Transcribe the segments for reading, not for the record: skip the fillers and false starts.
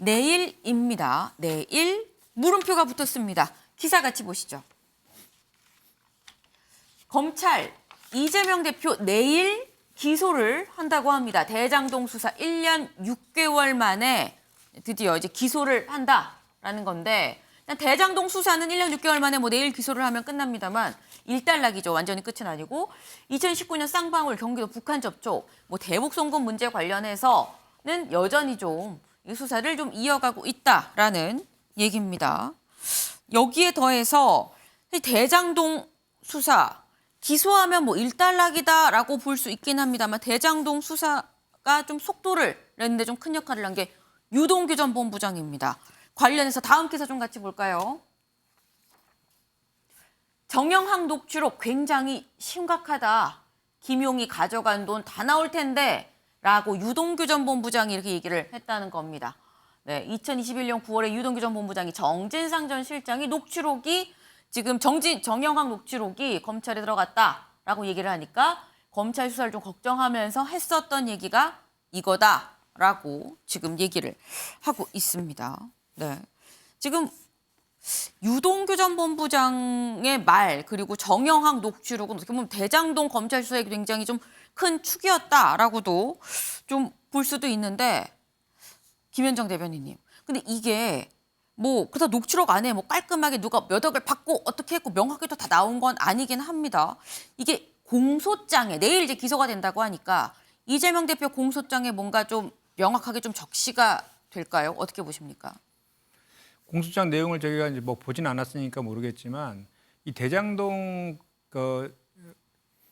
내일입니다. 내일 물음표가 붙었습니다. 기사 같이 보시죠. 검찰 이재명 대표 내일 기소를 한다고 합니다. 대장동 수사 1년 6개월 만에 드디어 이제 기소를 한다라는 건데 대장동 수사는 1년 6개월 만에 뭐 내일 기소를 하면 끝납니다만 일단락이죠. 완전히 끝은 아니고 2019년 쌍방울 경기도 북한 접촉 뭐 대북 송금 문제 관련해서는 여전히 좀 이 수사를 좀 이어가고 있다라는 얘기입니다. 여기에 더해서 대장동 수사 기소하면 뭐 일단락이다라고 볼 수 있긴 합니다만 대장동 수사가 좀 속도를 냈는데 좀 큰 역할을 한 게 유동규 전 본부장입니다. 관련해서 다음 기사 좀 같이 볼까요? 정영학 녹취록 굉장히 심각하다. 김용이 가져간 돈 다 나올 텐데 라고 유동규 전 본부장이 이렇게 얘기를 했다는 겁니다. 네, 2021년 9월에 유동규 전 본부장이 정진상 전 실장이 녹취록이 지금 정영학 녹취록이 검찰에 들어갔다라고 얘기를 하니까 검찰 수사를 좀 걱정하면서 했었던 얘기가 이거다라고 지금 얘기를 하고 있습니다. 네, 지금 유동규 전 본부장의 말 그리고 정영학 녹취록은 어떻게 보면 대장동 검찰 수사에 굉장히 좀 큰 축이었다라고도 좀 볼 수도 있는데 김현정 대변인님, 근데 이게 뭐 그렇다 녹취록 안에 뭐 깔끔하게 누가 몇 억을 받고 어떻게 했고 명확하게 또 다 나온 건 아니긴 합니다. 이게 공소장에 내일 이제 기소가 된다고 하니까 이재명 대표 공소장에 뭔가 좀 명확하게 좀 적시가 될까요? 어떻게 보십니까? 공소장 내용을 저희가 이제 뭐 보진 않았으니까 모르겠지만 이 대장동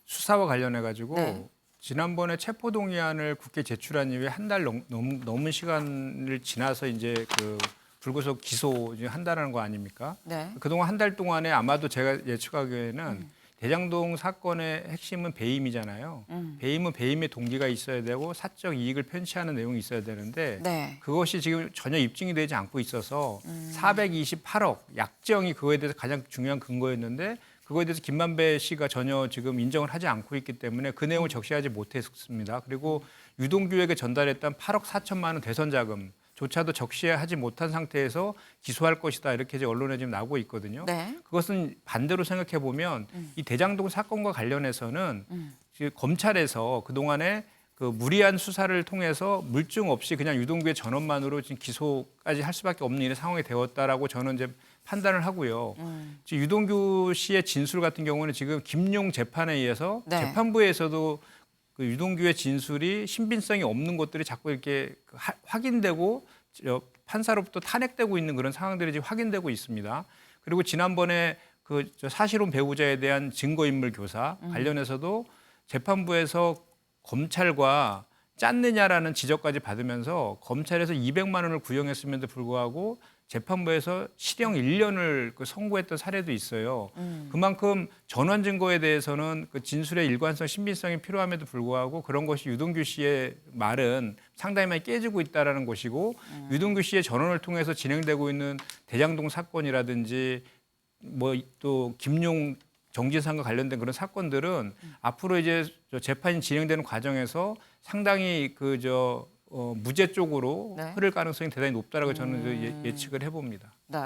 수사와 관련해 가지고 네. 지난번에 체포동의안을 국회에 제출한 이후에 한 달 넘은 시간을 지나서 이제 그 불구속 기소 한다는 거 아닙니까? 네. 그동안 한 달 동안에 아마도 제가 예측하기에는 대장동 사건의 핵심은 배임이잖아요. 배임은 배임의 동기가 있어야 되고 사적 이익을 편취하는 내용이 있어야 되는데 네. 그것이 지금 전혀 입증이 되지 않고 있어서 428억 약정이 그거에 대해서 가장 중요한 근거였는데 그거에 대해서 김만배 씨가 전혀 지금 인정을 하지 않고 있기 때문에 그 내용을 적시하지 못했습니다. 그리고 유동규에게 전달했던 8억 4천만 원 대선 자금조차도 적시하지 못한 상태에서 기소할 것이다 이렇게 이제 언론에 지금 나오고 있거든요. 네. 그것은 반대로 생각해 보면 이 대장동 사건과 관련해서는 검찰에서 그 동안에 그 무리한 수사를 통해서 물증 없이 그냥 유동규의 전원만으로 지금 기소까지 할 수밖에 없는 이런 상황이 되었다라고 저는 이제 판단을 하고요. 지금 유동규 씨의 진술 같은 경우는 지금 김용 재판에 의해서 네. 재판부에서도 그 유동규의 진술이 신빙성이 없는 것들이 자꾸 이렇게 확인되고 판사로부터 탄핵되고 있는 그런 상황들이 지금 확인되고 있습니다. 그리고 지난번에 그 사실혼 배우자에 대한 증거인물 교사 관련해서도 재판부에서 검찰과 짰느냐라는 지적까지 받으면서 검찰에서 200만 원을 구형했음에도 불구하고 재판부에서 실형 1년을 선고했던 사례도 있어요. 그만큼 전원 증거에 대해서는 그 진술의 일관성, 신빙성이 필요함에도 불구하고 그런 것이 유동규 씨의 말은 상당히 많이 깨지고 있다는 것이고 유동규 씨의 전원을 통해서 진행되고 있는 대장동 사건이라든지 뭐 또 김용 정진상과 관련된 그런 사건들은 앞으로 이제 재판이 진행되는 과정에서 상당히 무죄 쪽으로 네. 흐를 가능성이 대단히 높다라고 저는 예측을 해봅니다. 네.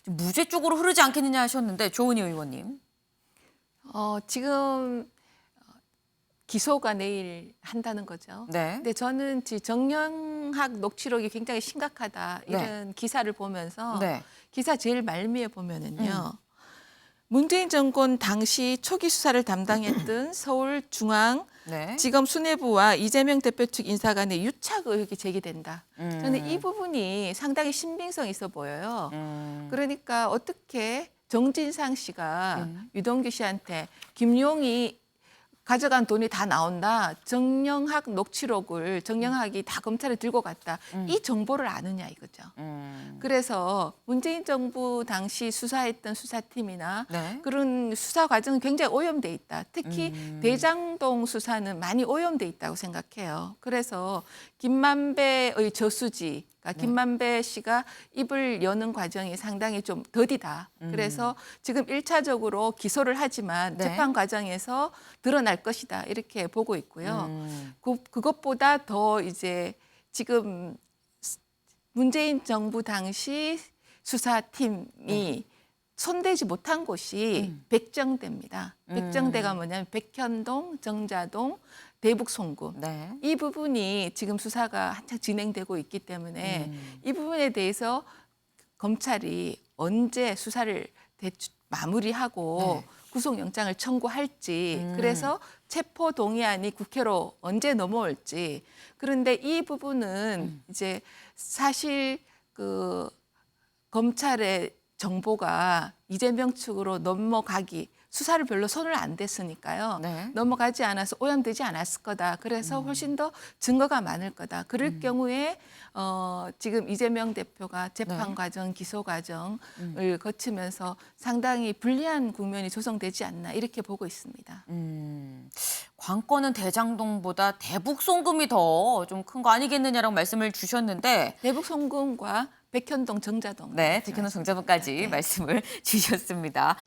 무죄 쪽으로 흐르지 않겠느냐 하셨는데 조은희 의원님. 지금 기소가 내일 한다는 거죠. 네. 근데 저는 정영학 녹취록이 굉장히 심각하다 이런 기사를 보면서 네. 기사 제일 말미에 보면은요. 문재인 정권 당시 초기 수사를 담당했던 서울중앙 네. 지검 수뇌부와 이재명 대표 측 인사 간의 유착 의혹이 제기된다. 저는 이 부분이 상당히 신빙성 있어 보여요. 그러니까 어떻게 정진상 씨가 유동규 씨한테 김용이 가져간 돈이 다 나온다. 정영학 녹취록을 정영학이 다 검찰에 들고 갔다. 이 정보를 아느냐 이거죠. 그래서 문재인 정부 당시 수사했던 수사팀이나 네. 그런 수사 과정은 굉장히 오염돼 있다. 특히 대장동 수사는 많이 오염돼 있다고 생각해요. 그래서 김만배의 저수지, 그러니까 김만배 씨가 입을 여는 과정이 상당히 좀 더디다. 그래서 지금 1차적으로 기소를 하지만 네. 재판 과정에서 드러날 것이다. 이렇게 보고 있고요. 그것보다 더 이제 지금 문재인 정부 당시 수사팀이 손대지 못한 곳이 백정대입니다. 백정대가 뭐냐면 백현동, 정자동, 대북 송금. 네. 이 부분이 지금 수사가 한창 진행되고 있기 때문에 이 부분에 대해서 검찰이 언제 수사를 마무리하고 구속영장을 청구할지 그래서 체포 동의안이 국회로 언제 넘어올지 그런데 이 부분은 이제 사실 그 검찰의 정보가 이재명 측으로 넘어가기 수사를 별로 손을 안 댔으니까요. 네. 넘어가지 않아서 오염되지 않았을 거다. 그래서 훨씬 더 증거가 많을 거다. 그럴 경우에 지금 이재명 대표가 재판 네. 과정, 기소 과정을 거치면서 상당히 불리한 국면이 조성되지 않나 이렇게 보고 있습니다. 관건은 대장동보다 대북 송금이 더 좀 큰 거 아니겠느냐라고 말씀을 주셨는데 대북 송금과 백현동, 정자동. 네, 백현동 정자분까지 말씀을 주셨습니다.